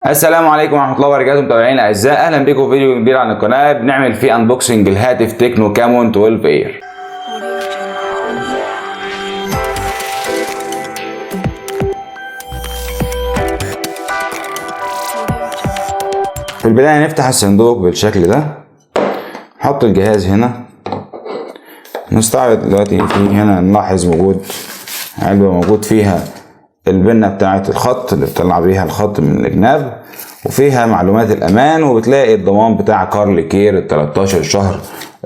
السلام عليكم ورحمة الله وبركاته متابعينا الأعزاء، أهلا بكم في فيديو جديد عن القناة بنعمل فيه أنبوكسنج الهاتف تكنو كامون 12 اير. في البداية نفتح الصندوق بالشكل ده، نحط الجهاز هنا، نستعرض دلوقتي هنا نلاحظ وجود علبة موجود فيها البنة بتاعة الخط اللي بتطلع بيها الخط من الجناب، وفيها معلومات الأمان، وبتلاقي الضمان بتاع كارل كير ال 13 شهر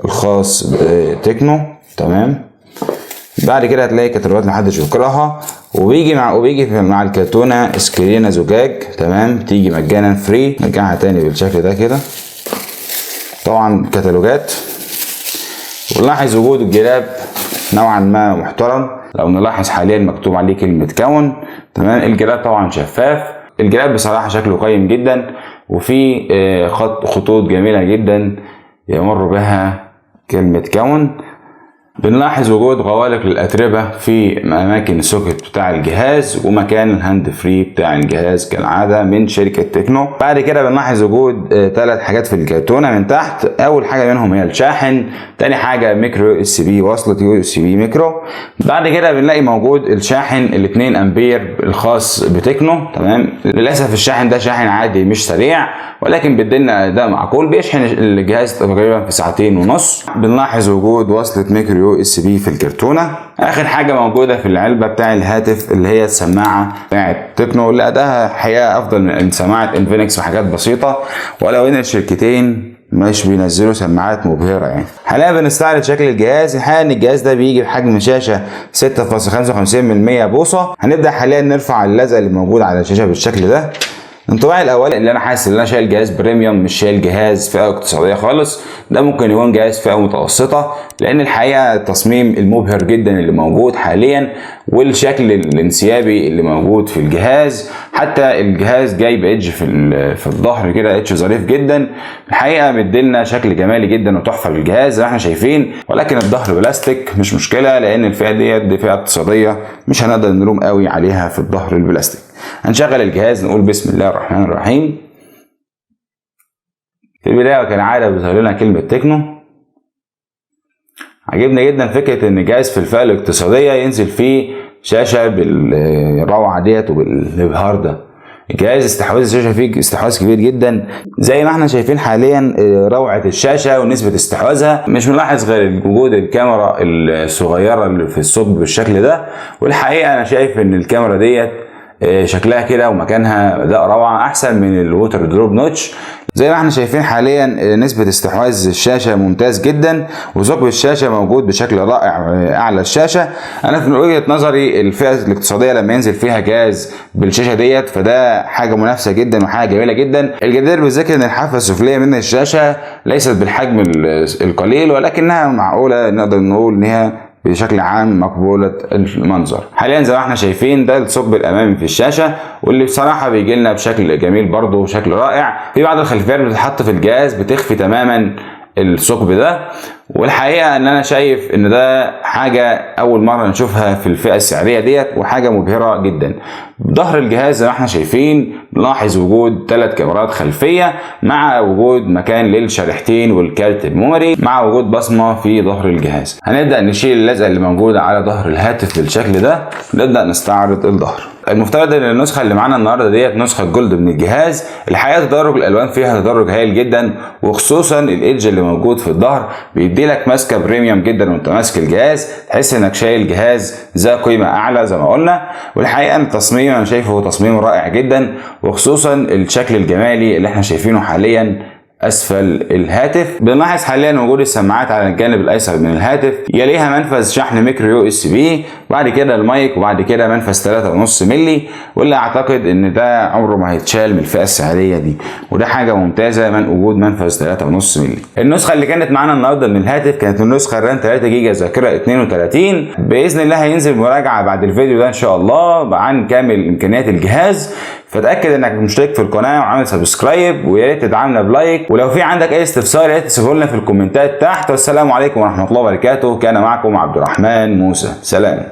الخاص بتكنو. تمام. بعد كده هتلاقي كتالوجات محدش بيقراها، وبيجي مع الكرتونة سكرينة زجاج. تمام. بتيجي مجانا فري. نرجعها تاني بالشكل ده كده. طبعا كتالوجات، ونلاحظ وجود الجراب نوعا ما محترم. لو نلاحظ حاليا مكتوب عليه كلمة كون. تمام. الجراب طبعا شفاف. الجراب بصراحة شكله قيم جدا، وفي خطوط جميلة جدا يمر بها كلمة كون. بنلاحظ وجود غوالق للأتربة في أماكن السوكت بتاع الجهاز، ومكان الهاند فري بتاع الجهاز كالعادة من شركة تكنو. بعد كده بنلاحظ وجود 3 حاجات في الكرتونة من تحت. أول حاجة منهم هي الشاحن، تاني حاجة ميكرو يو اس بي، وصلة يو اس بي ميكرو. بعد كده بنلاقي موجود الشاحن ال 2 أمبير الخاص بتكنو. تمام. للأسف الشاحن ده شاحن عادي مش سريع، ولكن بيدينا أداء معقول، بيشحن الجهاز تقريبا في 2.5 ساعات. بنلاحظ وجود وصلة ميكرو يو اس بي في الكرتونة. اخر حاجة موجودة في العلبة بتاع الهاتف اللي هي السماعة بتاعت تكنو، اللي اداها حقيقة افضل من سماعة انفينكس في حاجات بسيطة، ولو ان الشركتين مش بينزلوا سماعات مبهرة يعني. حاليا بنستعرض شكل الجهاز. الحقيقة ان الجهاز ده بيجي بحجم شاشة 6.55 بوصة. هنبدأ حاليا نرفع اللزق اللي موجود على الشاشة بالشكل ده. انطباعي الاولي اللي انا حاسس ان انا شايل جهاز بريميوم، مش شايل جهاز فئه اقتصاديه خالص. ده ممكن يكون جهاز فئه متوسطه، لان الحقيقه التصميم المبهر جدا اللي موجود حاليا، والشكل الانسيابي اللي موجود في الجهاز. حتى الجهاز جاي بايدج في الظهر كده، ايدج ظريف جدا. الحقيقه مديلنا شكل جمالي جدا وتحفه للجهاز زي ما احنا شايفين، ولكن الظهر بلاستيك مش مشكله، لان الفئه دي فئه اقتصاديه، مش هنقدر نلوم قوي عليها في الظهر البلاستيك. هنشغل الجهاز، نقول بسم الله الرحمن الرحيم. في البداية كالعادة بيظهر لنا كلمة تكنو. عجبني جدا فكرة ان الجهاز في الفئة الاقتصادية ينزل فيه شاشة بالروعة ديت وبالابهار ده. الجهاز استحواذ الشاشة فيه استحواذ كبير جدا زي ما احنا شايفين حاليا. روعة الشاشة ونسبة استحواذها، مش ملاحظ غير وجود الكاميرا الصغيرة اللي في الثقب بالشكل ده. والحقيقة انا شايف ان الكاميرا ديت شكلها كده ومكانها اداء روعه، احسن من الووتر دروب نوتش. زي ما احنا شايفين حاليا نسبة استحواذ الشاشة ممتاز جدا، وثقب الشاشة موجود بشكل رائع اعلى الشاشة. انا في وجهة نظري الفئة الاقتصادية لما ينزل فيها جهاز بالشاشة ديت فده حاجة منافسة جدا وحاجة جميلة جدا. الجدير بالذكر ان الحافة السفلية من الشاشة ليست بالحجم القليل، ولكنها معقولة، نقدر نقول انها بشكل عام مقبولة المنظر. حاليا زي ما احنا شايفين ده الثقب الامامي في الشاشة، واللي بصراحة بيجي لنا بشكل جميل برضه وشكل رائع. في بعض الخلفيات بتتحط في الجهاز بتخفي تماما الثقب ده، والحقيقة ان انا شايف ان ده حاجة اول مرة نشوفها في الفئة السعرية ديت، وحاجة مبهرة جدا. ظهر الجهاز زي ما احنا شايفين نلاحظ وجود 3 كاميرات خلفية، مع وجود مكان للشريحتين والكارت الميموري، مع وجود بصمة في ظهر الجهاز. هنبدأ نشيل اللزقة اللي موجودة على ظهر الهاتف بالشكل ده، نبدأ نستعرض الظهر. المفترض ان النسخه اللي معانا النهارده ديت نسخه جولد من الجهاز. الحقيقه تدرج الالوان فيها تدرج هايل جدا، وخصوصا الايدج اللي موجود في الظهر بيدي لك ماسكه بريميوم جدا وانت ماسك الجهاز، تحس انك شايل جهاز ذا قيمه اعلى زي ما قلنا. والحقيقه التصميم انا شايفه تصميم رائع جدا، وخصوصا الشكل الجمالي اللي احنا شايفينه حاليا اسفل الهاتف. بنلاحظ حاليا وجود السماعات على الجانب الايسر من الهاتف، يليها منفذ شحن ميكرو يو اس بي، بعد كده المايك، وبعد كده منفذ 3.5 مللي، واللي اعتقد ان ده عمره ما هيتشال من الفئه السعريه دي، وده حاجه ممتازه من وجود منفذ 3.5 مللي. النسخه اللي كانت معانا النهارده من الهاتف كانت النسخه الرام 3 جيجا ذاكره 32. باذن الله هينزل مراجعه بعد الفيديو ده ان شاء الله عن كامل امكانيات الجهاز، فتاكد انك مشترك في القناه وعامل سبسكرايب، ويا ريت تدعمنا بلايك، ولو في عندك اي استفسار يا ريت تسيبه لنا في الكومنتات تحت. والسلام عليكم ورحمه الله وبركاته. كان معكم عبد الرحمن موسى. سلام.